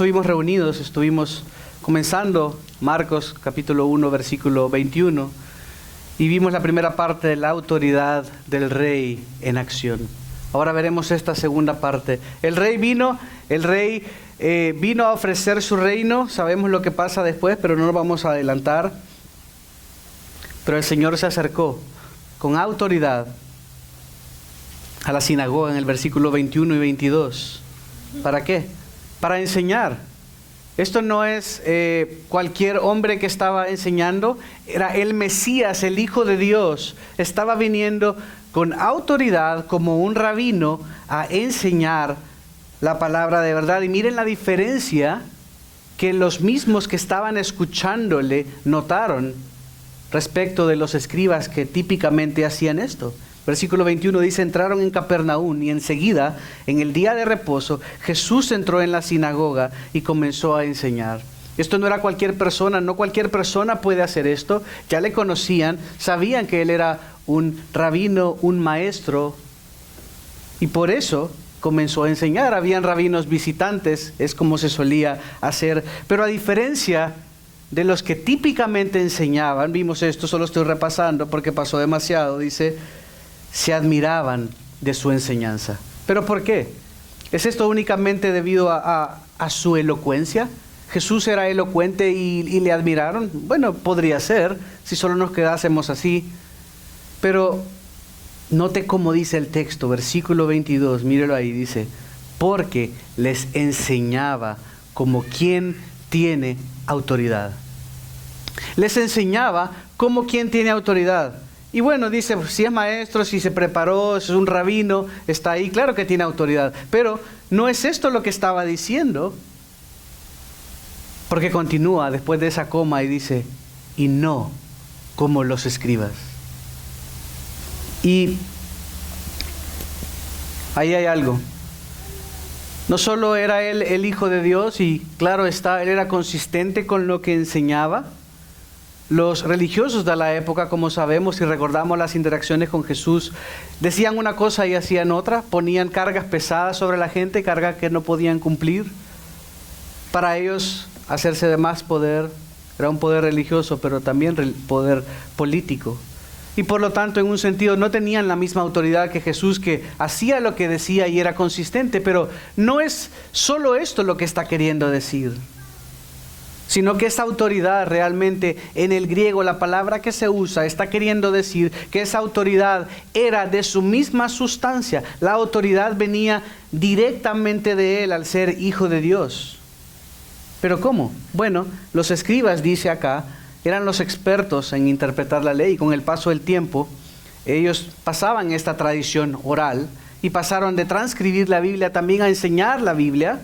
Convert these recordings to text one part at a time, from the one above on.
estuvimos reunidos, estuvimos comenzando Marcos capítulo 1, versículo 21, y vimos la primera parte de la autoridad del rey en acción. Ahora veremos esta segunda parte. El rey vino a ofrecer su reino. Sabemos lo que pasa después, pero no lo vamos a adelantar. Pero el Señor se acercó con autoridad a la sinagoga en el versículo 21 y 22. ¿Para qué? Para enseñar. Esto no es cualquier hombre que estaba enseñando, era el Mesías, el Hijo de Dios. Estaba viniendo con autoridad como un rabino a enseñar la palabra de verdad. Y miren la diferencia que los mismos que estaban escuchándole notaron respecto de los escribas que típicamente hacían esto. Versículo 21 dice: entraron en Capernaum y enseguida, en el día de reposo, Jesús entró en la sinagoga y comenzó a enseñar. Esto no era cualquier persona, no cualquier persona puede hacer esto. Ya le conocían, sabían que él era un rabino, un maestro, y por eso comenzó a enseñar. Habían rabinos visitantes, es como se solía hacer, pero a diferencia de los que típicamente enseñaban, vimos esto, solo estoy repasando porque pasó demasiado, dice, se admiraban de su enseñanza. ¿Pero por qué? ¿Es esto únicamente debido a su elocuencia? ¿Jesús era elocuente y le admiraron? Bueno, podría ser, si solo nos quedásemos así. Pero note cómo dice el texto, versículo 22, mírelo ahí, dice, porque les enseñaba como quien tiene autoridad. Les enseñaba como quien tiene autoridad. Y bueno, dice, si es maestro, si se preparó, si es un rabino, está ahí, claro que tiene autoridad. Pero no es esto lo que estaba diciendo, porque continúa después de esa coma y dice, y no como los escribas. Y ahí hay algo. No solo era él el Hijo de Dios, y claro está, él era consistente con lo que enseñaba. Los religiosos de la época, como sabemos y recordamos las interacciones con Jesús, decían una cosa y hacían otra, ponían cargas pesadas sobre la gente, cargas que no podían cumplir. Para ellos, hacerse de más poder, era un poder religioso, pero también poder político. Y por lo tanto, en un sentido, no tenían la misma autoridad que Jesús, que hacía lo que decía y era consistente. Pero no es solo esto lo que está queriendo decir, sino que esa autoridad realmente, en el griego, la palabra que se usa, está queriendo decir que esa autoridad era de su misma sustancia. La autoridad venía directamente de él al ser Hijo de Dios. ¿Pero cómo? Bueno, los escribas, dice acá, eran los expertos en interpretar la ley. Con el paso del tiempo, ellos pasaban esta tradición oral y pasaron de transcribir la Biblia también a enseñar la Biblia.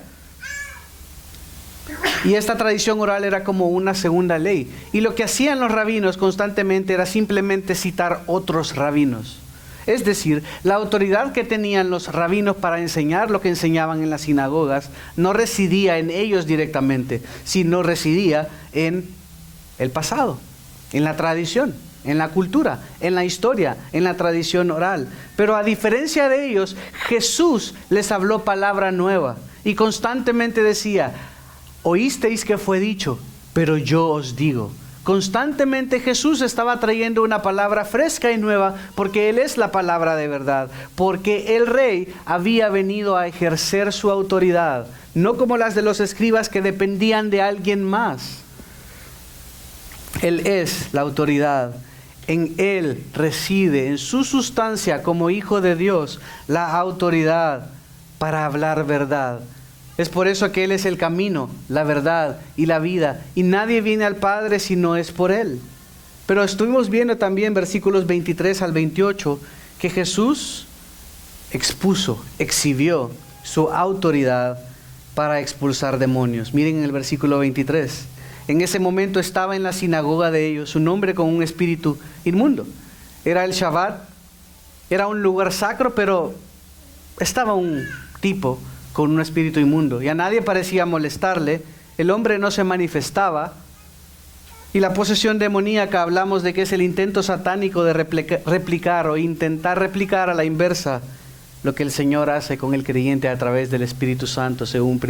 Y esta tradición oral era como una segunda ley. Y lo que hacían los rabinos constantemente era simplemente citar otros rabinos. Es decir, la autoridad que tenían los rabinos para enseñar lo que enseñaban en las sinagogas no residía en ellos directamente, sino residía en el pasado, en la tradición, en la cultura, en la historia, en la tradición oral. Pero a diferencia de ellos, Jesús les habló palabra nueva y constantemente decía, oísteis que fue dicho, pero yo os digo. Constantemente Jesús estaba trayendo una palabra fresca y nueva, porque Él es la palabra de verdad, porque el Rey había venido a ejercer su autoridad, no como las de los escribas que dependían de alguien más. Él es la autoridad. En Él reside, en su sustancia como Hijo de Dios, la autoridad para hablar verdad. Es por eso que Él es el camino, la verdad y la vida. Y nadie viene al Padre si no es por Él. Pero estuvimos viendo también versículos 23 al 28 que Jesús exhibió su autoridad para expulsar demonios. Miren en el versículo 23. En ese momento estaba en la sinagoga de ellos un hombre con un espíritu inmundo. Era el Shabbat, era un lugar sacro, pero estaba un tipo con un espíritu inmundo. Y a nadie parecía molestarle, el hombre no se manifestaba. Y la posesión demoníaca, hablamos de que es el intento satánico de replicar o intentar replicar a la inversa lo que el Señor hace con el creyente a través del Espíritu Santo, según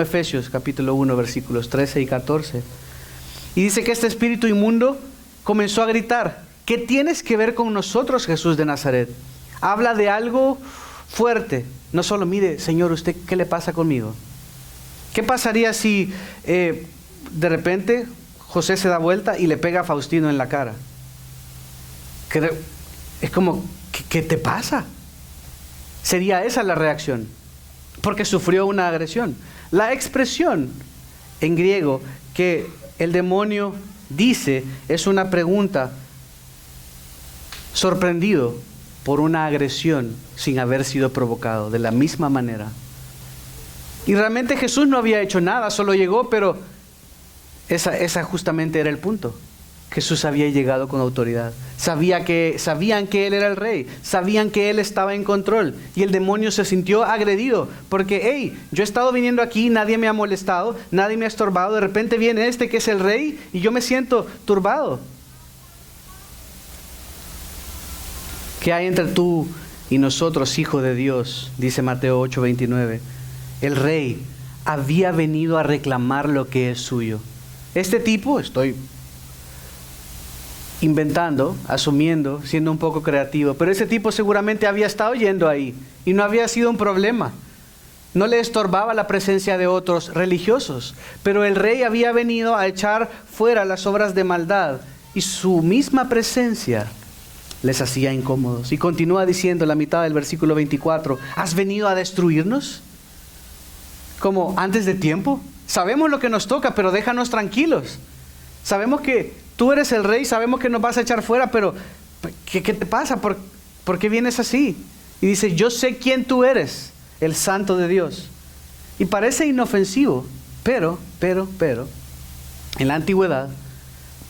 Efesios capítulo 1, versículos 13 y 14. Y dice que este espíritu inmundo comenzó a gritar: ¿qué tienes que ver con nosotros, Jesús de Nazaret? Habla de algo fuerte. No solo, mire, Señor, ¿usted qué le pasa conmigo? ¿Qué pasaría si de repente José se da vuelta y le pega a Faustino en la cara? Es como, ¿qué te pasa? Sería esa la reacción, porque sufrió una agresión. La expresión en griego que el demonio dice es una pregunta: sorprendido por una agresión sin haber sido provocado, de la misma manera. Y realmente Jesús no había hecho nada, solo llegó, pero esa justamente era el punto. Jesús había llegado con autoridad. Sabían que Él era el rey, sabían que Él estaba en control, y el demonio se sintió agredido, porque, hey, yo he estado viniendo aquí, nadie me ha molestado, nadie me ha estorbado, de repente viene este que es el rey, y yo me siento turbado. ¿Qué hay entre tú y nosotros, hijo de Dios? Dice Mateo 8:29. El rey había venido a reclamar lo que es suyo. Este tipo, estoy inventando, asumiendo, siendo un poco creativo, pero ese tipo seguramente había estado yendo ahí y no había sido un problema. No le estorbaba la presencia de otros religiosos, pero el rey había venido a echar fuera las obras de maldad y su misma presencia les hacía incómodos. Y continúa diciendo la mitad del versículo 24: ¿has venido a destruirnos? Como antes de tiempo. Sabemos lo que nos toca, pero déjanos tranquilos. Sabemos que tú eres el rey, sabemos que nos vas a echar fuera, pero ¿qué te pasa? ¿Por qué vienes así? Y dice: yo sé quién tú eres, el Santo de Dios. Y parece inofensivo, pero, en la antigüedad,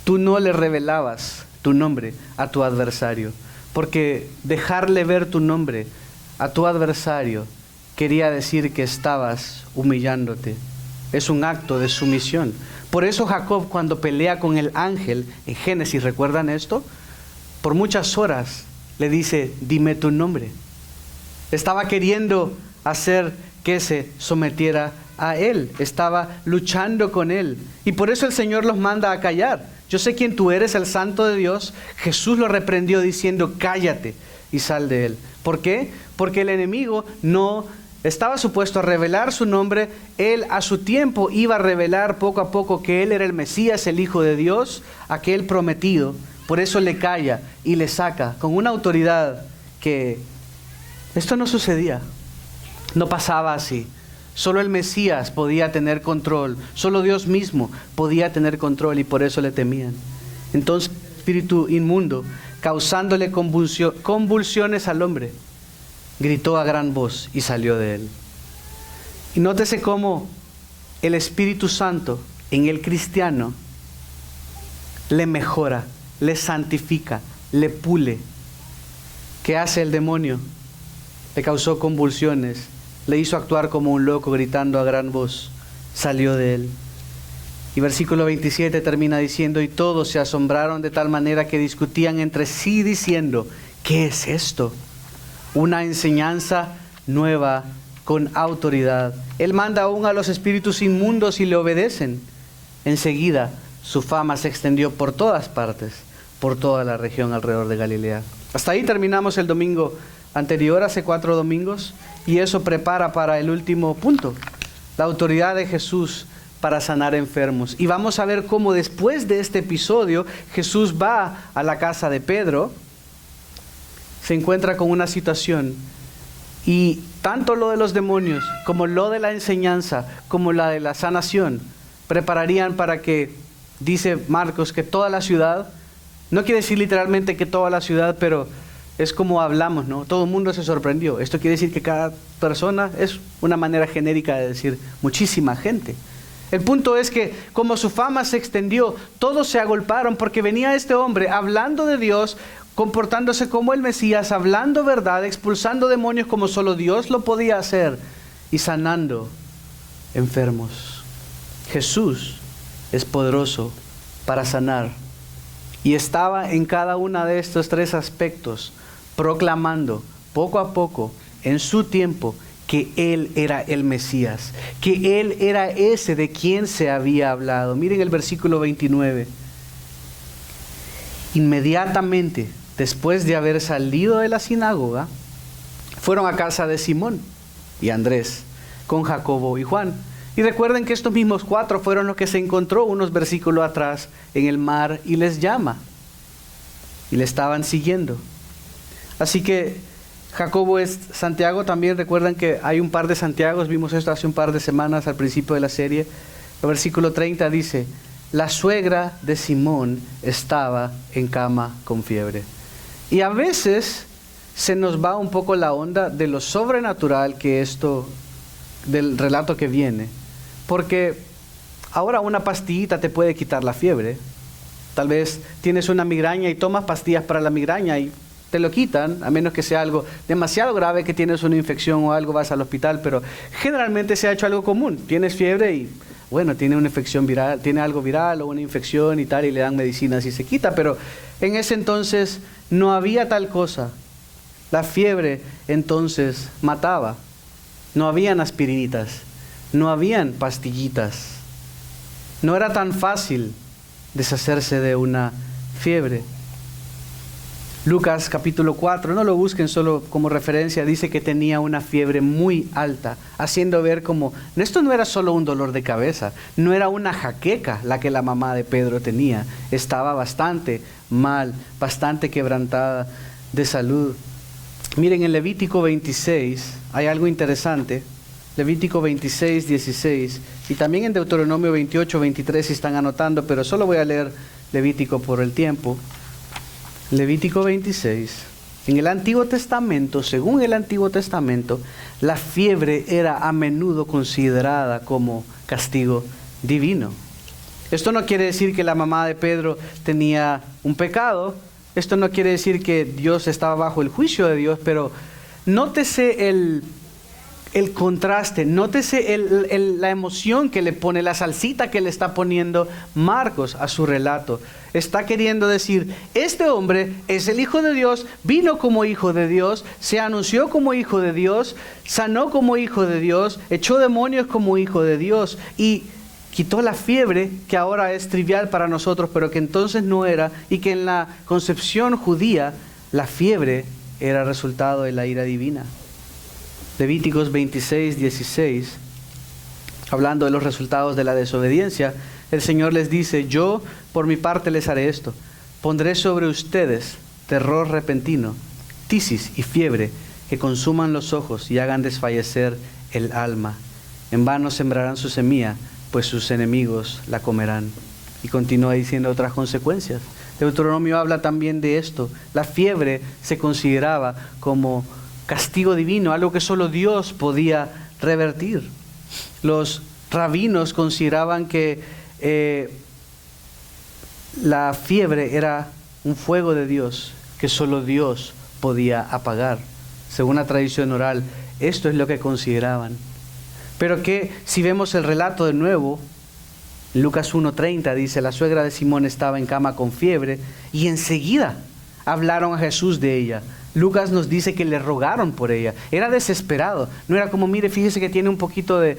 tú no le revelabas tu nombre a tu adversario, porque dejarle ver tu nombre a tu adversario quería decir que estabas humillándote. Es un acto de sumisión. Por eso Jacob, cuando pelea con el ángel en Génesis, ¿recuerdan esto? Por muchas horas le dice: dime tu nombre. Estaba queriendo hacer que se sometiera a él, estaba luchando con él, y por eso el Señor los manda a callar. Yo sé quién tú eres, el Santo de Dios. Jesús lo reprendió diciendo: cállate y sal de él. ¿Por qué? Porque el enemigo no estaba supuesto a revelar su nombre. Él a su tiempo iba a revelar poco a poco que Él era el Mesías, el Hijo de Dios, aquel prometido. Por eso le calla y le saca con una autoridad que esto no sucedía, no pasaba así. Solo el Mesías podía tener control, solo Dios mismo podía tener control, y por eso le temían. Entonces el espíritu inmundo, causándole convulsiones al hombre, gritó a gran voz y salió de él. Y nótese cómo el Espíritu Santo en el cristiano le mejora, le santifica, le pule. ¿Qué hace el demonio? Le causó convulsiones, le hizo actuar como un loco, gritando a gran voz, salió de él. Y versículo 27 termina diciendo: y todos se asombraron de tal manera que discutían entre sí diciendo: ¿qué es esto? Una enseñanza nueva con autoridad. Él manda aún a los espíritus inmundos y le obedecen. Enseguida su fama se extendió por todas partes, por toda la región alrededor de Galilea. Hasta ahí terminamos el domingo anterior, hace 4 domingos, y eso prepara para el último punto: la autoridad de Jesús para sanar enfermos. Y vamos a ver cómo después de este episodio Jesús va a la casa de Pedro, se encuentra con una situación, y tanto lo de los demonios como lo de la enseñanza como la de la sanación prepararían para que, dice Marcos, que toda la ciudad, no quiere decir literalmente que toda la ciudad, pero es como hablamos, ¿no? Todo el mundo se sorprendió. Esto quiere decir que cada persona es una manera genérica de decir muchísima gente. El punto es que como su fama se extendió, todos se agolparon porque venía este hombre hablando de Dios, comportándose como el Mesías, hablando verdad, expulsando demonios como solo Dios lo podía hacer y sanando enfermos. Jesús es poderoso para sanar, y estaba en cada uno de estos 3 aspectos proclamando poco a poco en su tiempo que Él era el Mesías, que Él era ese de quien se había hablado. Miren el versículo 29. Inmediatamente después de haber salido de la sinagoga, fueron a casa de Simón y Andrés, con Jacobo y Juan. Y recuerden que estos mismos 4 fueron los que se encontró unos versículos atrás en el mar y les llama. Y le estaban siguiendo. Así que Jacobo es Santiago. También recuerdan que hay un par de Santiagos. Vimos esto hace un par de semanas al principio de la serie. El versículo 30 dice: la suegra de Simón estaba en cama con fiebre. Y a veces se nos va un poco la onda de lo sobrenatural que esto, del relato que viene. Porque ahora una pastillita te puede quitar la fiebre. Tal vez tienes una migraña y tomas pastillas para la migraña y te lo quitan, a menos que sea algo demasiado grave, que tienes una infección o algo, vas al hospital, pero generalmente se ha hecho algo común. Tienes fiebre y, bueno, tiene una infección viral, tiene algo viral o una infección y tal, y le dan medicinas y se quita, pero en ese entonces no había tal cosa. La fiebre entonces mataba. No habían aspirinitas, no habían pastillitas. No era tan fácil deshacerse de una fiebre. Lucas capítulo 4, no lo busquen solo como referencia, dice que tenía una fiebre muy alta, haciendo ver como, esto no era solo un dolor de cabeza, no era una jaqueca la que la mamá de Pedro tenía, estaba bastante mal, bastante quebrantada de salud. Miren, en Levítico 26 hay algo interesante. Levítico 26, 16, y también en Deuteronomio 28, 23 si están anotando, pero solo voy a leer Levítico por el tiempo. Levítico 26. En el Antiguo Testamento, según el Antiguo Testamento, la fiebre era a menudo considerada como castigo divino. Esto no quiere decir que la mamá de Pedro tenía un pecado. Esto no quiere decir que Dios estaba bajo el juicio de Dios, pero nótese el contraste, nótese la emoción que le pone, la salsita que le está poniendo Marcos a su relato. Está queriendo decir, este hombre es el Hijo de Dios, vino como Hijo de Dios, se anunció como Hijo de Dios, sanó como Hijo de Dios, echó demonios como Hijo de Dios y quitó la fiebre, que ahora es trivial para nosotros, pero que entonces no era, y que en la concepción judía la fiebre era resultado de la ira divina. Levíticos 26, 16, hablando de los resultados de la desobediencia, el Señor les dice, yo por mi parte les haré esto, pondré sobre ustedes terror repentino, tisis y fiebre que consuman los ojos y hagan desfallecer el alma. En vano sembrarán su semilla, pues sus enemigos la comerán. Y continúa diciendo otras consecuencias. Deuteronomio habla también de esto. La fiebre se consideraba como castigo divino, algo que solo Dios podía revertir. Los rabinos consideraban que la fiebre era un fuego de Dios que solo Dios podía apagar. Según la tradición oral, esto es lo que consideraban. Pero que si vemos el relato de nuevo, Lucas 1:30 dice, la suegra de Simón estaba en cama con fiebre y enseguida hablaron a Jesús de ella. Lucas nos dice que le rogaron por ella. Era desesperado. No era como, mire, fíjese que tiene un poquito de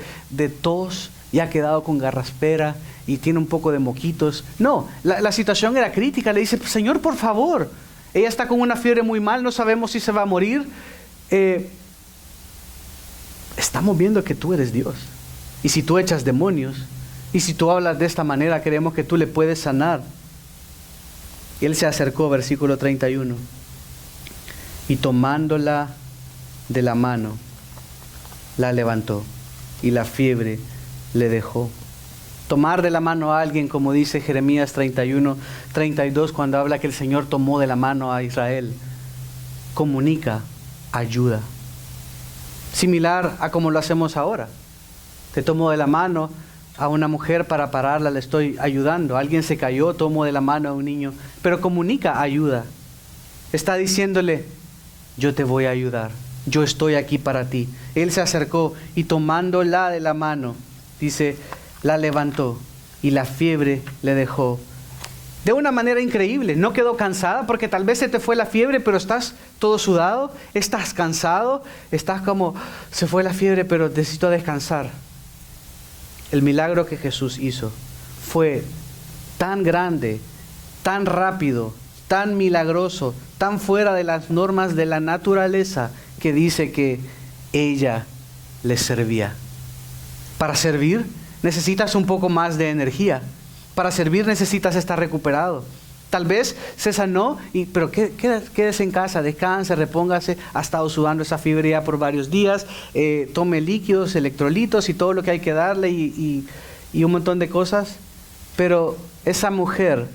tos y ha quedado con garraspera y tiene un poco de moquitos. No, la situación era crítica. Le dice, Señor, por favor. Ella está con una fiebre muy mal, no sabemos si se va a morir. Estamos viendo que tú eres Dios. Y si tú echas demonios, y si tú hablas de esta manera, creemos que tú le puedes sanar. Y él se acercó, versículo 31. Y tomándola de la mano, la levantó y la fiebre le dejó. Tomar de la mano a alguien, como dice Jeremías 31, 32, cuando habla que el Señor tomó de la mano a Israel, comunica ayuda. Similar a como lo hacemos ahora. Te tomo de la mano a una mujer para pararla, le estoy ayudando. Alguien se cayó, tomo de la mano a un niño, pero comunica ayuda. Está diciéndole, yo te voy a ayudar, yo estoy aquí para ti. Él se acercó y tomándola de la mano, dice, la levantó y la fiebre le dejó de una manera increíble. No quedó cansada porque tal vez se te fue la fiebre, pero estás todo sudado, estás cansado, estás como, se fue la fiebre, pero necesito descansar. El milagro que Jesús hizo fue tan grande, tan rápido, tan milagroso, tan fuera de las normas de la naturaleza, que dice que ella les servía. Para servir necesitas un poco más de energía. Para servir necesitas estar recuperado. Tal vez se sanó, pero quédese en casa, descanse, repóngase. Ha estado sudando esa fiebre ya por varios días. Tome líquidos, electrolitos y todo lo que hay que darle y un montón de cosas. Pero esa mujer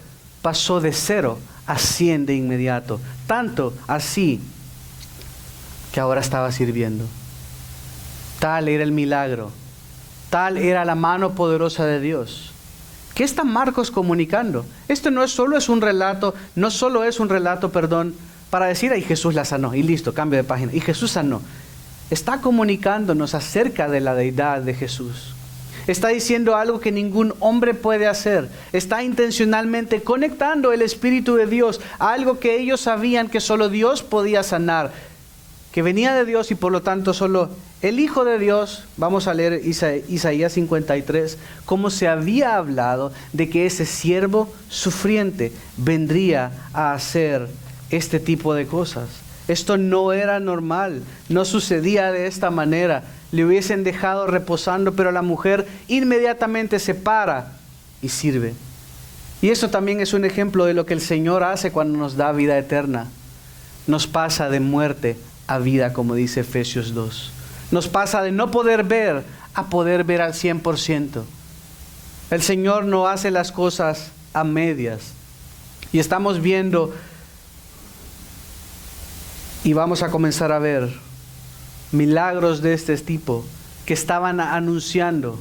pasó de 0 a 100 de inmediato. Tanto así que ahora estaba sirviendo. Tal era el milagro. Tal era la mano poderosa de Dios. ¿Qué está Marcos comunicando? Esto no solo es un relato para decir, ay, Jesús la sanó, y listo, cambio de página, y Jesús sanó. Está comunicándonos acerca de la deidad de Jesús. Está diciendo algo que ningún hombre puede hacer. Está intencionalmente conectando el Espíritu de Dios a algo que ellos sabían que solo Dios podía sanar, que venía de Dios y por lo tanto solo el Hijo de Dios. Vamos a leer Isaías 53, cómo se había hablado de que ese siervo sufriente vendría a hacer este tipo de cosas. Esto no era normal, no sucedía de esta manera. Le hubiesen dejado reposando, pero la mujer inmediatamente se para y sirve. Y eso también es un ejemplo de lo que el Señor hace cuando nos da vida eterna. Nos pasa de muerte a vida, como dice Efesios 2. Nos pasa de no poder ver a poder ver al 100%. El Señor no hace las cosas a medias. Y estamos viendo y vamos a comenzar a ver milagros de este tipo que estaban anunciando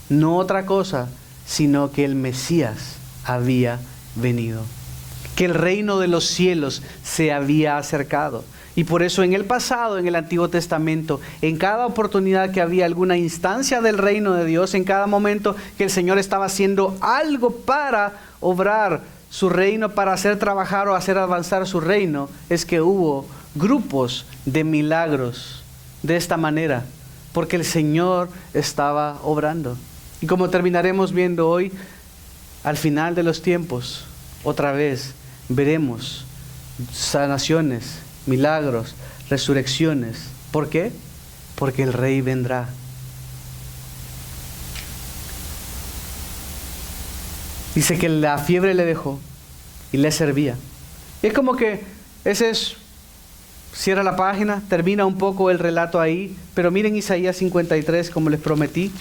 no otra cosa, sino que el Mesías había venido, que el reino de los cielos se había acercado. Y por eso en el pasado, en el Antiguo Testamento, en cada oportunidad que había alguna instancia del reino de Dios, en cada momento que el Señor estaba haciendo algo para obrar su reino, para hacer trabajar o hacer avanzar su reino, es que hubo grupos de milagros de esta manera, porque el Señor estaba obrando. Y como terminaremos viendo hoy, al final de los tiempos, otra vez veremos sanaciones, milagros, resurrecciones. ¿Por qué? Porque el Rey vendrá. Dice que la fiebre le dejó y le servía. Es como que ese es, cierra la página, termina un poco el relato ahí, pero miren Isaías 53, como les prometí.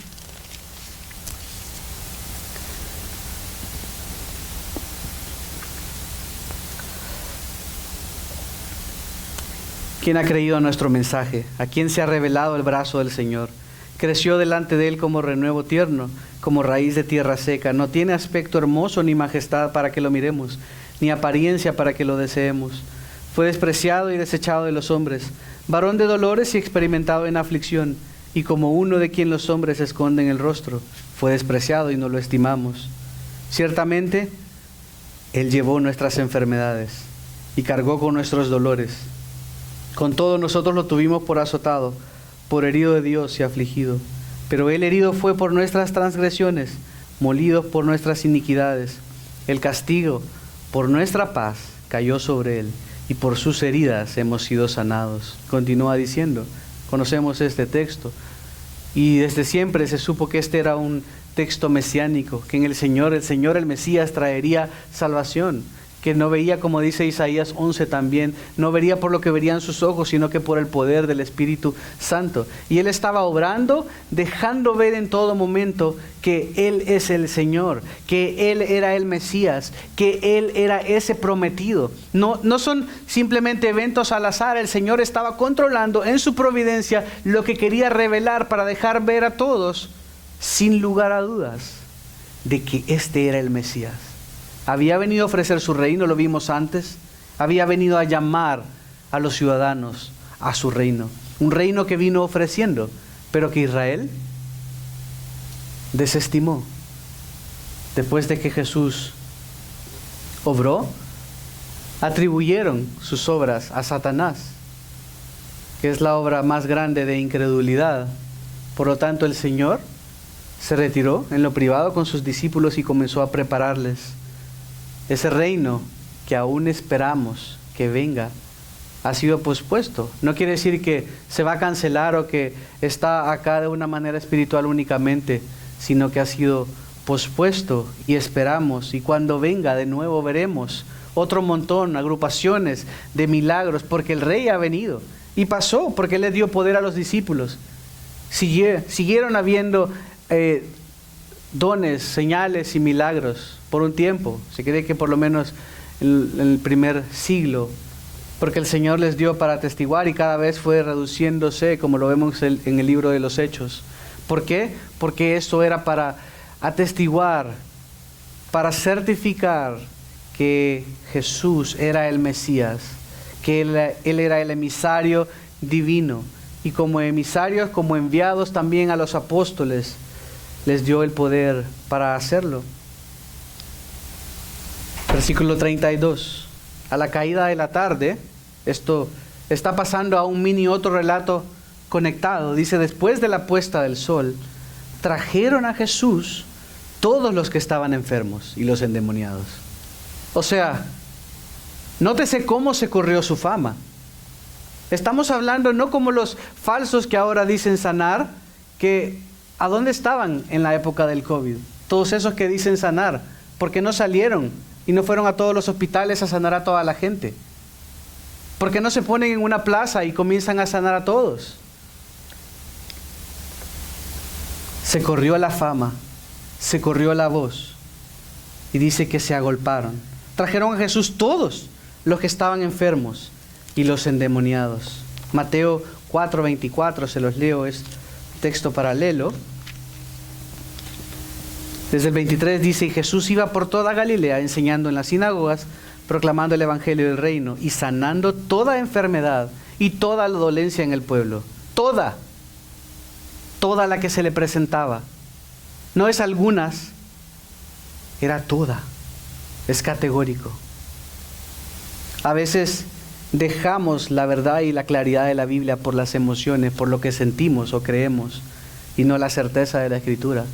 ¿Quién ha creído a nuestro mensaje? ¿A quién se ha revelado el brazo del Señor? Creció delante de él como renuevo tierno, como raíz de tierra seca. No tiene aspecto hermoso ni majestad para que lo miremos, ni apariencia para que lo deseemos. Fue despreciado y desechado de los hombres, varón de dolores y experimentado en aflicción, y como uno de quien los hombres esconden el rostro, fue despreciado y no lo estimamos. Ciertamente, él llevó nuestras enfermedades y cargó con nuestros dolores. Con todo nosotros lo tuvimos por azotado, por herido de Dios y afligido. Pero él herido fue por nuestras transgresiones, molido por nuestras iniquidades. El castigo por nuestra paz cayó sobre él, y por sus heridas hemos sido sanados. Continúa diciendo, conocemos este texto, y desde siempre se supo que este era un texto mesiánico, que en el Señor, el Mesías traería salvación, que no veía, como dice Isaías 11 también, no vería por lo que verían sus ojos, sino que por el poder del Espíritu Santo. Y él estaba obrando, dejando ver en todo momento que él es el Señor, que él era el Mesías, que él era ese prometido. No son simplemente eventos al azar. El Señor estaba controlando en su providencia lo que quería revelar para dejar ver a todos, sin lugar a dudas, de que este era el Mesías. Había venido a ofrecer su reino, lo vimos antes. Había venido a llamar a los ciudadanos a su reino. Un reino que vino ofreciendo, pero que Israel desestimó. Después de que Jesús obró, atribuyeron sus obras a Satanás, que es la obra más grande de incredulidad. Por lo tanto, el Señor se retiró en lo privado con sus discípulos y comenzó a prepararles ese reino que aún esperamos que venga. Ha sido pospuesto. No quiere decir que se va a cancelar o que está acá de una manera espiritual únicamente, sino que ha sido pospuesto y esperamos. Y cuando venga de nuevo veremos otro montón, agrupaciones de milagros, porque el Rey ha venido. Y pasó porque Él le dio poder a los discípulos. Siguieron habiendo dones, señales y milagros por un tiempo. Se cree que por lo menos en el primer siglo, porque el Señor les dio para atestiguar y cada vez fue reduciéndose, como lo vemos en el libro de los Hechos. ¿Por qué? Porque esto era para atestiguar, para certificar que Jesús era el Mesías, que Él era el emisario divino. Y como emisarios, como enviados también a los apóstoles, les dio el poder para hacerlo. Versículo 32. A la caída de la tarde, esto está pasando a un mini otro relato conectado. Dice, después de la puesta del sol, trajeron a Jesús todos los que estaban enfermos y los endemoniados. O sea, nótese cómo se corrió su fama. Estamos hablando no como los falsos que ahora dicen sanar, que ¿a dónde estaban en la época del COVID? Todos esos que dicen sanar, ¿por qué no salieron y no fueron a todos los hospitales a sanar a toda la gente? ¿Por qué no se ponen en una plaza y comienzan a sanar a todos? Se corrió la fama, se corrió la voz y dice que se agolparon. Trajeron a Jesús todos los que estaban enfermos y los endemoniados. Mateo 4:24, se los leo, es texto paralelo. Desde el 23 dice, y Jesús iba por toda Galilea enseñando en las sinagogas, proclamando el evangelio del reino y sanando toda enfermedad y toda la dolencia en el pueblo. Toda la que se le presentaba. No es algunas, era toda. Es categórico. A veces dejamos la verdad y la claridad de la Biblia por las emociones, por lo que sentimos o creemos, y no la certeza de la Escritura.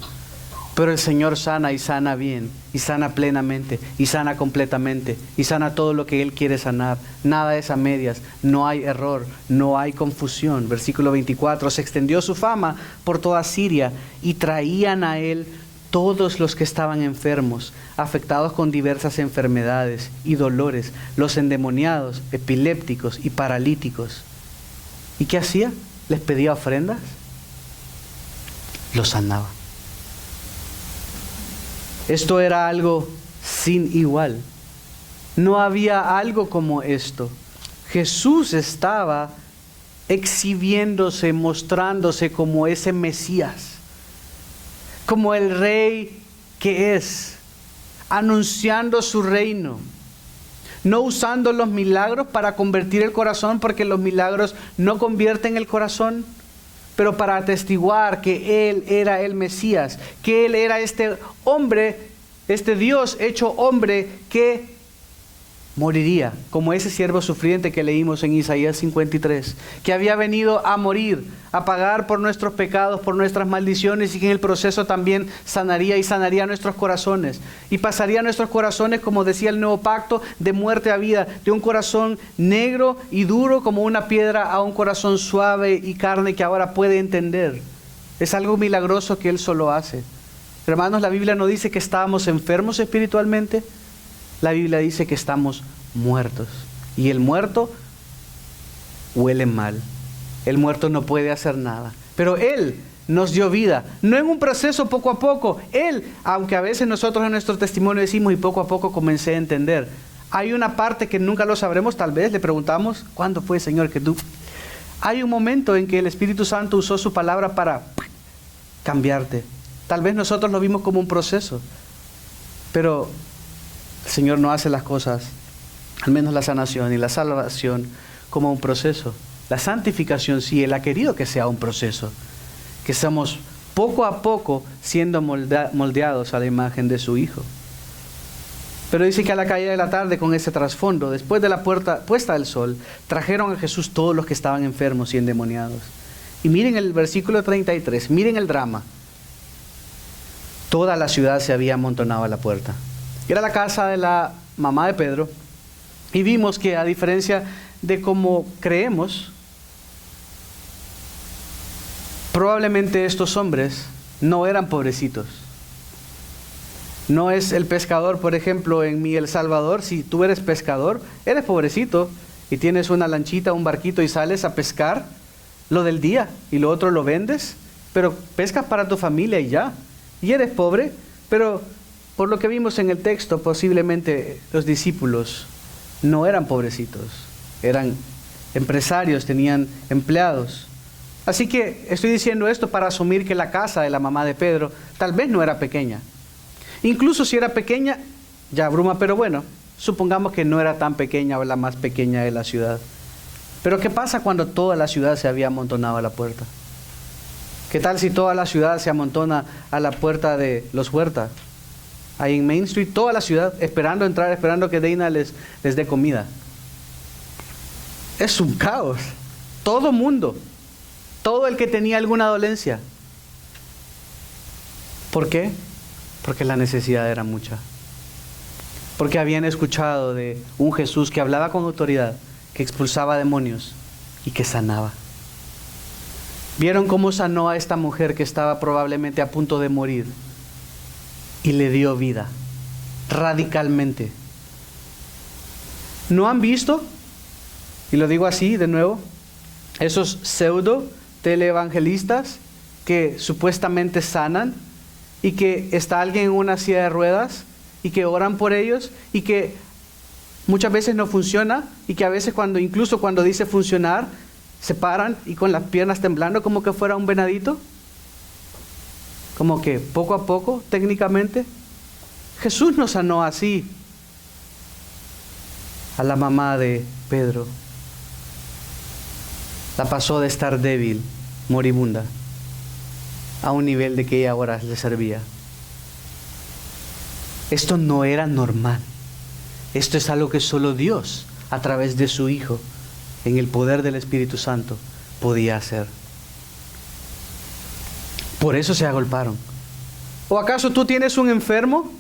Pero el Señor sana y sana bien, y sana plenamente, y sana completamente, y sana todo lo que Él quiere sanar. Nada es a medias, no hay error, no hay confusión. Versículo 24, se extendió su fama por toda Siria, y traían a Él todos los que estaban enfermos, afectados con diversas enfermedades y dolores, los endemoniados, epilépticos y paralíticos. ¿Y qué hacía? ¿Les pedía ofrendas? Los sanaba. Esto era algo sin igual. No había algo como esto. Jesús estaba exhibiéndose, mostrándose como ese Mesías, como el Rey que es, anunciando su reino, no usando los milagros para convertir el corazón, porque los milagros no convierten el corazón, pero para atestiguar que Él era el Mesías, que Él era este hombre, este Dios hecho hombre que moriría, como ese siervo sufriente que leímos en Isaías 53, que había venido a morir, a pagar por nuestros pecados, por nuestras maldiciones, y que en el proceso también sanaría nuestros corazones, y pasaría nuestros corazones, como decía el nuevo pacto, de muerte a vida, de un corazón negro y duro como una piedra a un corazón suave y carne que ahora puede entender. Es algo milagroso que Él solo hace. Hermanos, la Biblia no dice que estábamos enfermos espiritualmente. La Biblia dice que estamos muertos. Y el muerto huele mal. El muerto no puede hacer nada. Pero Él nos dio vida. No en un proceso poco a poco. Él, aunque a veces nosotros en nuestro testimonio decimos y poco a poco comencé a entender. Hay una parte que nunca lo sabremos, tal vez le preguntamos, ¿cuándo fue, Señor, que tú? Hay un momento en que el Espíritu Santo usó su palabra para cambiarte. Tal vez nosotros lo vimos como un proceso. Pero el Señor no hace las cosas, al menos la sanación y la salvación, como un proceso. La santificación sí, Él ha querido que sea un proceso, que estamos poco a poco siendo moldeados a la imagen de su Hijo. Pero dice que a la caída de la tarde, con ese trasfondo, después de la puesta del sol, trajeron a Jesús todos los que estaban enfermos y endemoniados. Y miren el versículo 33, miren el drama. Toda la ciudad se había amontonado a la puerta. Era la casa de la mamá de Pedro. Y vimos que, a diferencia de cómo creemos, probablemente estos hombres no eran pobrecitos. No es el pescador, por ejemplo, en El Salvador. Si tú eres pescador, eres pobrecito y tienes una lanchita, un barquito y sales a pescar lo del día y lo otro lo vendes, pero pescas para tu familia y ya. Y eres pobre, pero por lo que vimos en el texto, posiblemente los discípulos no eran pobrecitos, eran empresarios, tenían empleados. Así que estoy diciendo esto para asumir que la casa de la mamá de Pedro tal vez no era pequeña. Incluso si era pequeña, ya bruma, pero bueno, supongamos que no era tan pequeña o la más pequeña de la ciudad. Pero ¿qué pasa cuando toda la ciudad se había amontonado a la puerta? ¿Qué tal si toda la ciudad se amontona a la puerta de los Huerta? Ahí en Main Street, toda la ciudad esperando entrar, esperando que Dana les dé comida. Es un caos. Todo mundo, todo el que tenía alguna dolencia. ¿Por qué? Porque la necesidad era mucha. Porque habían escuchado de un Jesús que hablaba con autoridad, que expulsaba demonios y que sanaba. Vieron cómo sanó a esta mujer que estaba probablemente a punto de morir y le dio vida radicalmente. ¿No han visto? Y lo digo así de nuevo, esos pseudo teleevangelistas que supuestamente sanan y que está alguien en una silla de ruedas y que oran por ellos y que muchas veces no funciona y que a veces incluso cuando dice funcionar, se paran y con las piernas temblando como que fuera un venadito? Como que poco a poco, técnicamente. Jesús nos sanó así a la mamá de Pedro. La pasó de estar débil, moribunda, a un nivel de que ella ahora le servía. Esto no era normal. Esto es algo que solo Dios, a través de su Hijo, en el poder del Espíritu Santo, podía hacer. Por eso se agolparon. ¿O acaso tú tienes un enfermo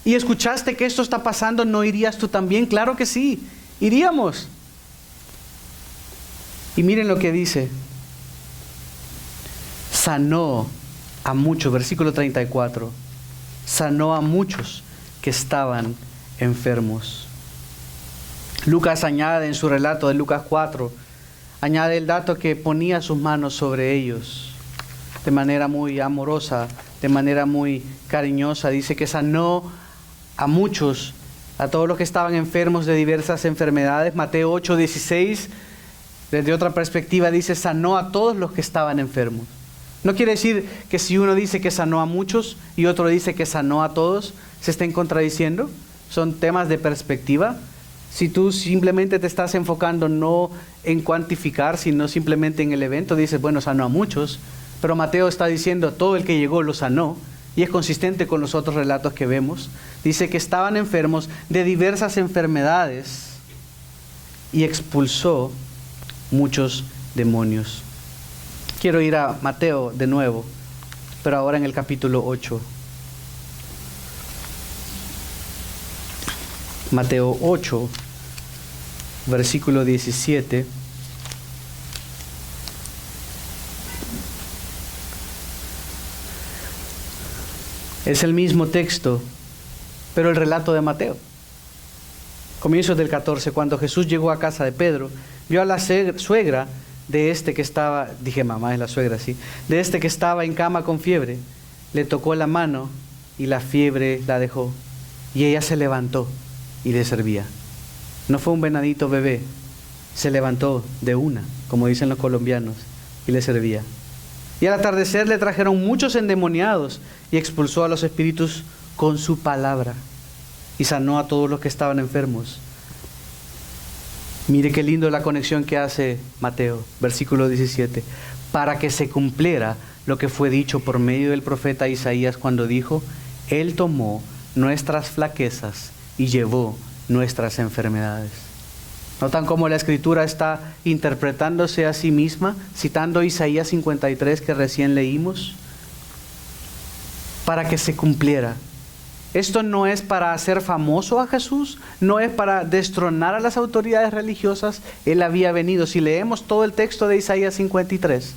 y escuchaste que esto está pasando? ¿No irías tú también? Claro que sí, iríamos. Y miren lo que dice. Sanó a muchos, versículo 34. Sanó a muchos que estaban enfermos. Lucas añade en su relato de Lucas 4, añade el dato que ponía sus manos sobre ellos de manera muy amorosa, de manera muy cariñosa. Dice que sanó a muchos, a todos los que estaban enfermos de diversas enfermedades. Mateo 8:16, desde otra perspectiva, dice sanó a todos los que estaban enfermos. No quiere decir que si uno dice que sanó a muchos y otro dice que sanó a todos, se estén contradiciendo. Son temas de perspectiva. Si tú simplemente te estás enfocando no en cuantificar, sino simplemente en el evento, dices, bueno, sanó a muchos. Pero Mateo está diciendo, todo el que llegó lo sanó. Y es consistente con los otros relatos que vemos. Dice que estaban enfermos de diversas enfermedades y expulsó muchos demonios. Quiero ir a Mateo de nuevo, pero ahora en el capítulo 8. Mateo 8, versículo 17. Es el mismo texto, pero el relato de Mateo. Comienzos del 14, cuando Jesús llegó a casa de Pedro, vio a la suegra de este que estaba, dije mamá es la suegra, sí, de este que estaba en cama con fiebre. Le tocó la mano y la fiebre la dejó. Y ella se levantó y le servía. No fue un venadito bebé, se levantó de una, como dicen los colombianos, y le servía. Y al atardecer le trajeron muchos endemoniados y expulsó a los espíritus con su palabra y sanó a todos los que estaban enfermos. Mire qué lindo la conexión que hace Mateo, versículo 17, para que se cumpliera lo que fue dicho por medio del profeta Isaías cuando dijo, Él tomó nuestras flaquezas y llevó nuestras enfermedades. ¿Notan cómo la Escritura está interpretándose a sí misma, citando Isaías 53 que recién leímos? Para que se cumpliera. Esto no es para hacer famoso a Jesús, no es para destronar a las autoridades religiosas. Él había venido, si leemos todo el texto de Isaías 53,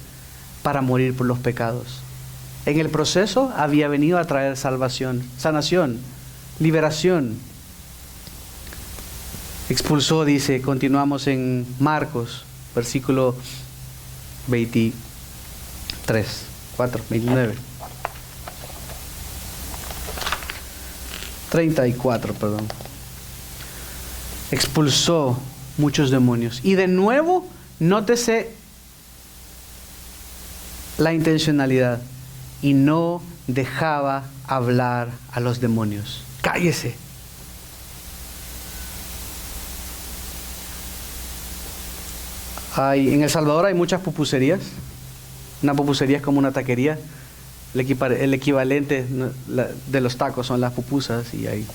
para morir por los pecados. En el proceso había venido a traer salvación, sanación, liberación. Expulsó, dice, continuamos en Marcos, versículo 34, perdón. Expulsó muchos demonios. Y de nuevo, nótese la intencionalidad. Y no dejaba hablar a los demonios. Cállese. En El Salvador hay muchas pupuserías. Una pupusería es como una taquería. El equivalente de los tacos son las pupusas. Y hay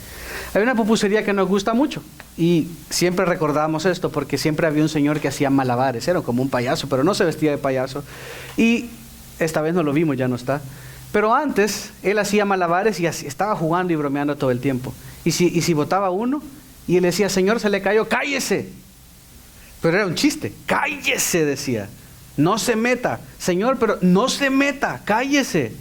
una pupusería que nos gusta mucho. Y siempre recordamos esto porque siempre había un señor que hacía malabares. Era como un payaso, pero no se vestía de payaso. Y esta vez no lo vimos, ya no está. Pero antes él hacía malabares y estaba jugando y bromeando todo el tiempo. Y si botaba uno y él decía, Señor, se le cayó, cállese. Pero era un chiste, cállese, decía. No se meta, Señor, pero no se meta, cállese.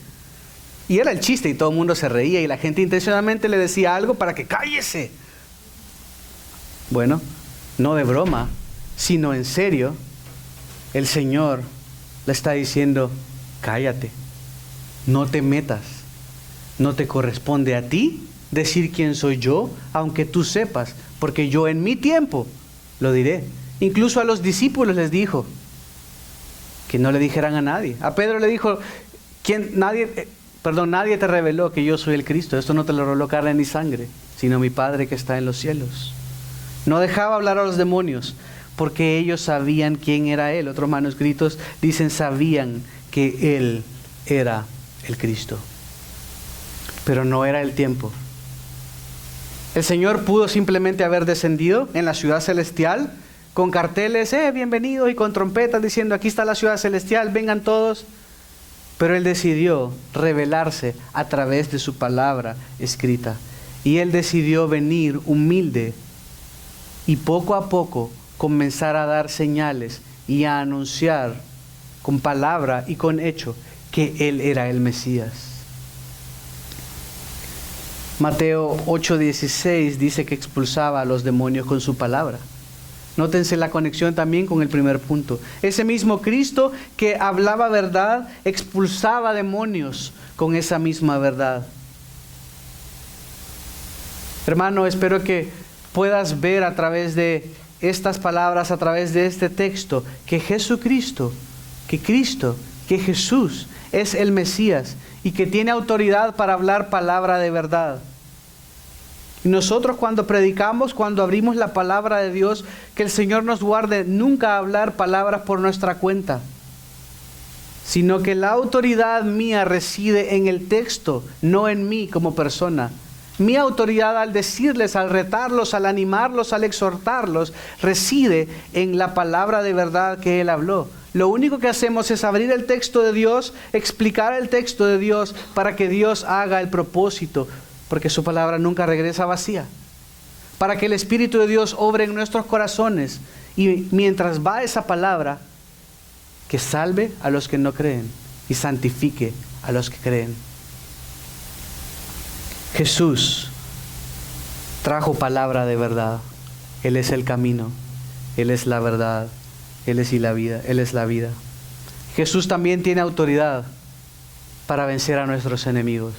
Y era el chiste y todo el mundo se reía y la gente intencionalmente le decía algo para que cállese. Bueno, no de broma, sino en serio, el Señor le está diciendo, cállate, no te metas, no te corresponde a ti decir quién soy yo, aunque tú sepas, porque yo en mi tiempo lo diré. Incluso a los discípulos les dijo que no le dijeran a nadie. A Pedro le dijo, nadie te reveló que yo soy el Cristo. Esto no te lo reveló carne ni sangre, sino mi Padre que está en los cielos. No dejaba hablar a los demonios, porque ellos sabían quién era Él. Otros manuscritos dicen, sabían que Él era el Cristo. Pero no era el tiempo. El Señor pudo simplemente haber descendido en la ciudad celestial con carteles, bienvenidos, y con trompetas diciendo, aquí está la ciudad celestial, vengan todos. Pero Él decidió revelarse a través de su palabra escrita. Y Él decidió venir humilde y poco a poco comenzar a dar señales y a anunciar con palabra y con hecho que Él era el Mesías. Mateo 8:16 dice que expulsaba a los demonios con su palabra. Nótense la conexión también con el primer punto. Ese mismo Cristo que hablaba verdad, expulsaba demonios con esa misma verdad. Hermano, espero que puedas ver a través de estas palabras, a través de este texto, que Jesucristo, que Jesús es el Mesías y que tiene autoridad para hablar palabra de verdad. Y nosotros cuando predicamos, cuando abrimos la palabra de Dios, que el Señor nos guarde nunca hablar palabras por nuestra cuenta, sino que la autoridad mía reside en el texto, no en mí como persona. Mi autoridad al decirles, al retarlos, al animarlos, al exhortarlos, reside en la palabra de verdad que Él habló. Lo único que hacemos es abrir el texto de Dios, explicar el texto de Dios para que Dios haga el propósito, porque su palabra nunca regresa vacía. Para que el Espíritu de Dios obre en nuestros corazones y mientras va esa palabra, que salve a los que no creen y santifique a los que creen. Jesús trajo palabra de verdad. Él es el camino, Él es la verdad, Él es la vida. Jesús también tiene autoridad para vencer a nuestros enemigos.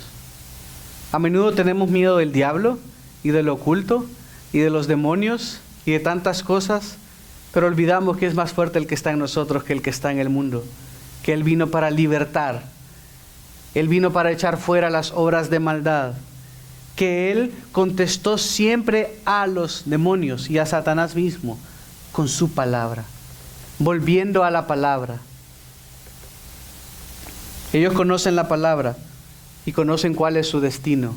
A menudo tenemos miedo del diablo y del oculto y de los demonios y de tantas cosas, pero olvidamos que es más fuerte el que está en nosotros que el que está en el mundo, que Él vino para libertar, Él vino para echar fuera las obras de maldad, que Él contestó siempre a los demonios y a Satanás mismo con su palabra, volviendo a la palabra. Ellos conocen la palabra y conocen cuál es su destino.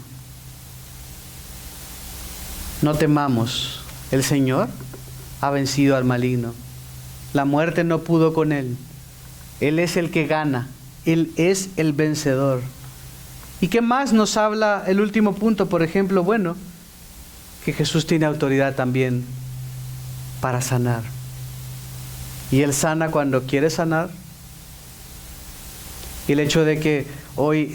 No temamos, el Señor ha vencido al maligno. La muerte no pudo con Él. Él es el que gana, Él es el vencedor. ¿Y qué más nos habla el último punto? Por ejemplo, bueno, que Jesús tiene autoridad también para sanar. Y Él sana cuando quiere sanar. Y el hecho de que hoy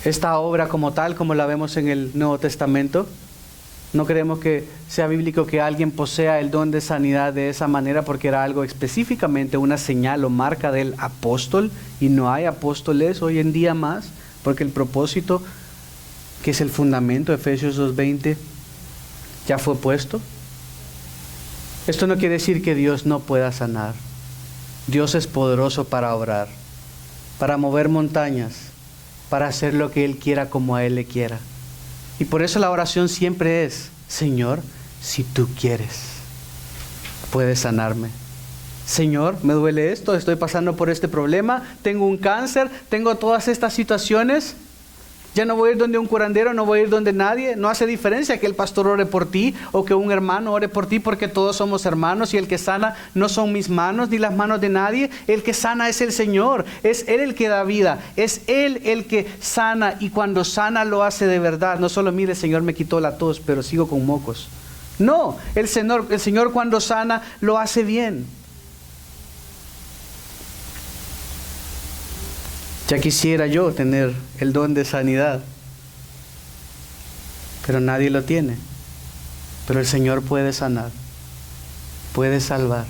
esta obra como tal, como la vemos en el Nuevo Testamento, no creemos que sea bíblico que alguien posea el don de sanidad de esa manera, porque era algo específicamente una señal o marca del apóstol, y no hay apóstoles hoy en día más, porque el propósito, que es el fundamento, Efesios 2:20, ya fue puesto. Esto no quiere decir que Dios no pueda sanar. Dios es poderoso para obrar, para mover montañas, para hacer lo que Él quiera como a Él le quiera. Y por eso la oración siempre es: Señor, si tú quieres, puedes sanarme. Señor, me duele esto, estoy pasando por este problema, tengo un cáncer, tengo todas estas situaciones. Ya no voy a ir donde un curandero, no voy a ir donde nadie. No hace diferencia que el pastor ore por ti o que un hermano ore por ti, porque todos somos hermanos, y el que sana no son mis manos ni las manos de nadie. El que sana es el Señor, es Él el que da vida, es Él el que sana, y cuando sana lo hace de verdad. No solo, mire, el Señor me quitó la tos, pero sigo con mocos. No, el Señor cuando sana lo hace bien. Ya quisiera yo tener el don de sanidad, pero nadie lo tiene. Pero el Señor puede sanar, puede salvar.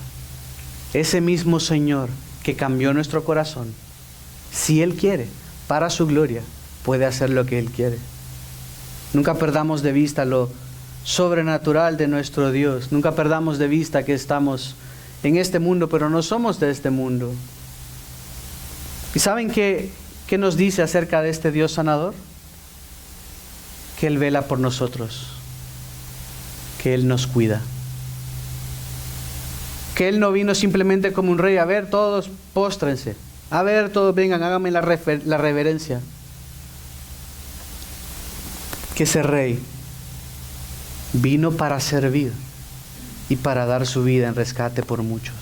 Ese mismo Señor que cambió nuestro corazón, si Él quiere, para su gloria, puede hacer lo que Él quiere. Nunca perdamos de vista lo sobrenatural de nuestro Dios. Nunca perdamos de vista que estamos en este mundo, pero no somos de este mundo. ¿Y saben qué nos dice acerca de este Dios sanador? Que Él vela por nosotros, que Él nos cuida, que Él no vino simplemente como un rey: a ver, todos póstrense, a ver, todos vengan, háganme la reverencia. Que ese rey vino para servir y para dar su vida en rescate por muchos.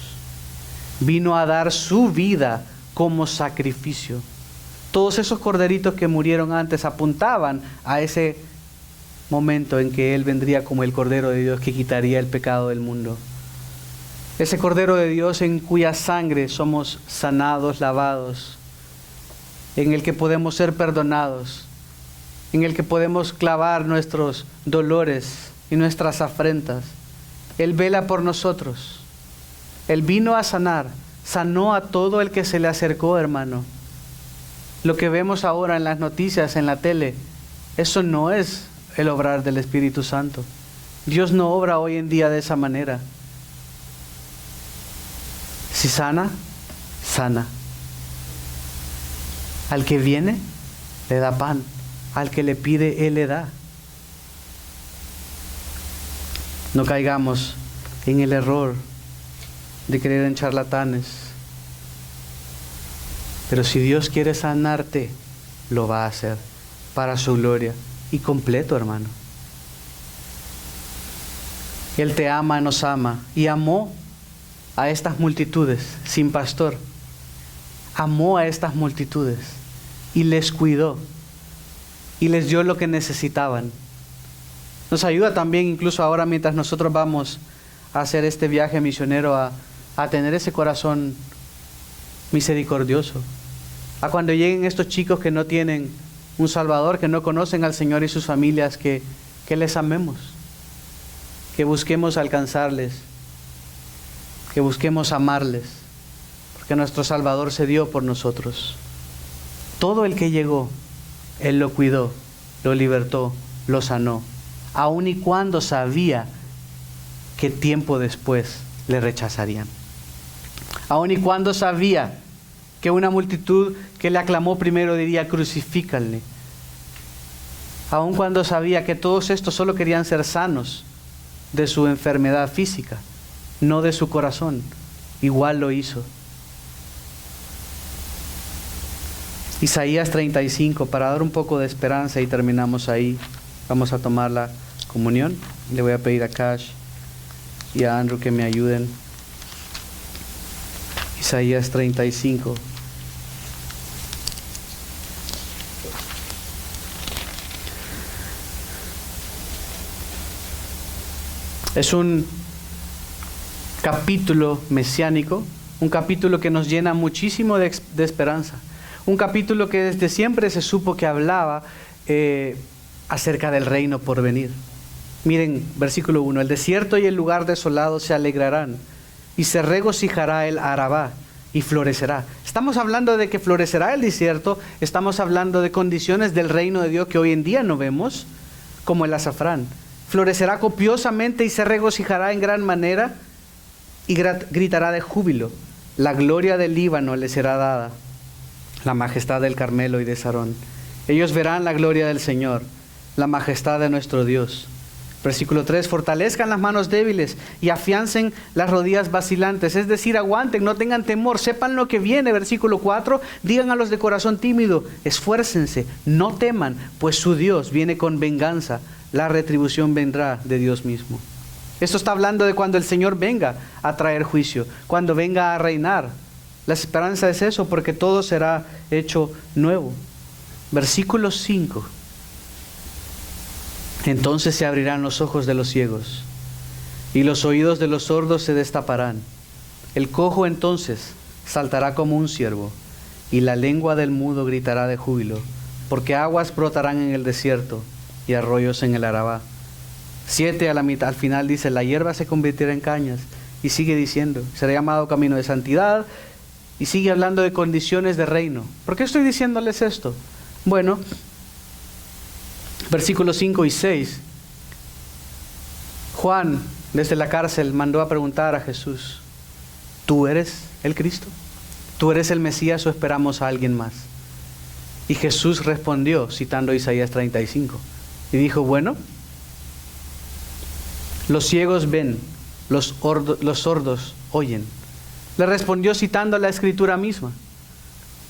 Vino a dar su vida como sacrificio. Todos esos corderitos que murieron antes apuntaban a ese momento en que Él vendría como el Cordero de Dios que quitaría el pecado del mundo. Ese Cordero de Dios en cuya sangre somos sanados, lavados, en el que podemos ser perdonados, en el que podemos clavar nuestros dolores y nuestras afrentas. Él vela por nosotros. Él vino a sanar. Sanó a todo el que se le acercó, hermano. Lo que vemos ahora en las noticias, en la tele, eso no es el obrar del Espíritu Santo. Dios no obra hoy en día de esa manera. Si sana, sana. Al que viene, le da pan. Al que le pide, Él le da. No caigamos en el error de creer en charlatanes. Pero si Dios quiere sanarte, lo va a hacer para su gloria y completo, hermano. Él te ama, nos ama, y amó a estas multitudes sin pastor. Amó a estas multitudes y les cuidó y les dio lo que necesitaban. Nos ayuda también, incluso ahora mientras nosotros vamos a hacer este viaje misionero, a tener ese corazón misericordioso. A cuando lleguen estos chicos que no tienen un Salvador, que no conocen al Señor y sus familias, que les amemos, que busquemos alcanzarles, que busquemos amarles, porque nuestro Salvador se dio por nosotros. Todo el que llegó, Él lo cuidó, lo libertó, lo sanó, aun y cuando sabía que tiempo después le rechazarían. Aun y cuando sabía que una multitud que le aclamó primero diría: crucifícanle. Aun cuando sabía que todos estos solo querían ser sanos de su enfermedad física, no de su corazón, igual lo hizo. Isaías 35, para dar un poco de esperanza, y terminamos ahí. Vamos a tomar la comunión. Le voy a pedir a Cash y a Andrew que me ayuden. Isaías 35. Es un capítulo mesiánico, un capítulo que nos llena muchísimo de esperanza, un capítulo que desde siempre se supo que hablaba acerca del reino por venir. Miren, versículo 1, el desierto y el lugar desolado se alegrarán, y se regocijará el Arabá, y florecerá. Estamos hablando de que florecerá el desierto, estamos hablando de condiciones del reino de Dios que hoy en día no vemos, como el azafrán. Florecerá copiosamente y se regocijará en gran manera y gritará de júbilo. La gloria del Líbano le será dada, la majestad del Carmelo y de Sarón. Ellos verán la gloria del Señor, la majestad de nuestro Dios. Versículo 3, fortalezcan las manos débiles y afiancen las rodillas vacilantes, es decir, aguanten, no tengan temor, sepan lo que viene. Versículo 4, digan a los de corazón tímido, esfuércense, no teman, pues su Dios viene con venganza. La retribución vendrá de Dios mismo. Esto está hablando de cuando el Señor venga a traer juicio, cuando venga a reinar. La esperanza es eso, porque todo será hecho nuevo. Versículo 5. Entonces se abrirán los ojos de los ciegos y los oídos de los sordos se destaparán. El cojo entonces saltará como un ciervo y la lengua del mudo gritará de júbilo, porque aguas brotarán en el desierto y arroyos en el Arabá. 7 a la mitad, al final dice, la hierba se convertirá en cañas, y sigue diciendo, será llamado camino de santidad, y sigue hablando de condiciones de reino. ¿Por qué estoy diciéndoles esto? Bueno, versículos 5 y 6, Juan desde la cárcel mandó a preguntar a Jesús, ¿tú eres el Cristo? ¿Tú eres el Mesías o esperamos a alguien más? Y Jesús respondió, citando Isaías 35, y dijo, bueno, los ciegos ven, los sordos oyen. Le respondió citando la Escritura misma,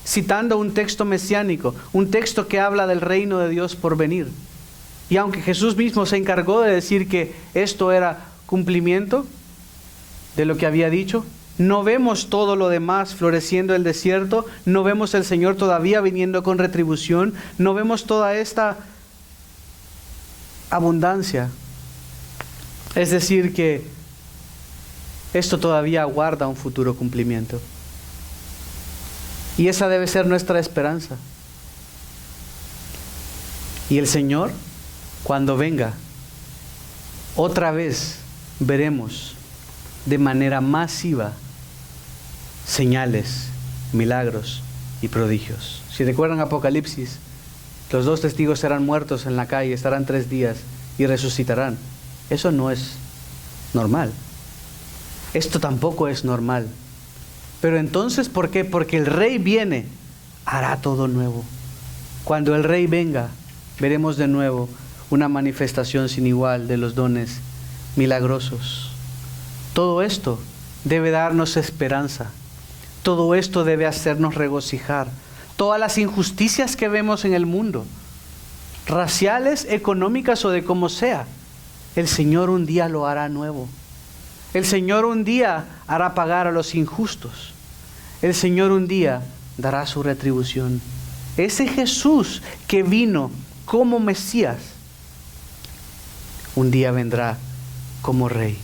citando un texto mesiánico, un texto que habla del reino de Dios por venir. Y aunque Jesús mismo se encargó de decir que esto era cumplimiento de lo que había dicho, no vemos todo lo demás floreciendo el desierto, no vemos el Señor todavía viniendo con retribución, no vemos toda esta abundancia. Es decir que esto todavía aguarda un futuro cumplimiento. Y esa debe ser nuestra esperanza. Y el Señor, cuando venga, otra vez veremos de manera masiva señales, milagros y prodigios. Si recuerdan Apocalipsis, los 2 testigos serán muertos en la calle, estarán 3 días y resucitarán. Eso no es normal. Esto tampoco es normal. Pero entonces, ¿por qué? Porque el Rey viene, hará todo nuevo. Cuando el Rey venga, veremos de nuevo una manifestación sin igual de los dones milagrosos. Todo esto debe darnos esperanza. Todo esto debe hacernos regocijar. Todas las injusticias que vemos en el mundo, raciales, económicas o de como sea, el Señor un día lo hará nuevo. El Señor un día hará pagar a los injustos. El Señor un día dará su retribución. Ese Jesús que vino como Mesías, un día vendrá como Rey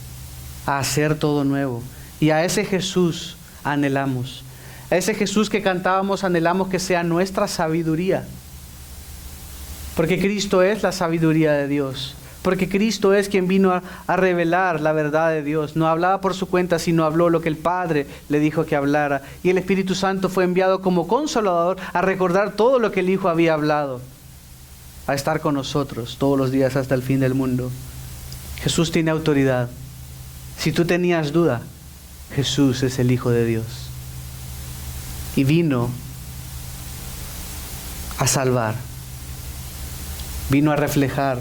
a hacer todo nuevo. Y a ese Jesús anhelamos. A ese Jesús que cantábamos anhelamos que sea nuestra sabiduría. Porque Cristo es la sabiduría de Dios. Porque Cristo es quien vino a revelar la verdad de Dios. No hablaba por su cuenta, sino habló lo que el Padre le dijo que hablara. Y el Espíritu Santo fue enviado como consolador a recordar todo lo que el Hijo había hablado, a estar con nosotros todos los días hasta el fin del mundo. Jesús tiene autoridad. Si tú tenías duda, Jesús es el Hijo de Dios. Y vino a salvar. Vino a reflejar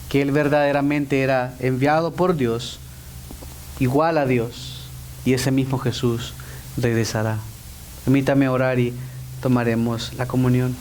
que Él verdaderamente era enviado por Dios, igual a Dios, y ese mismo Jesús regresará. Permítame orar y tomaremos la comunión.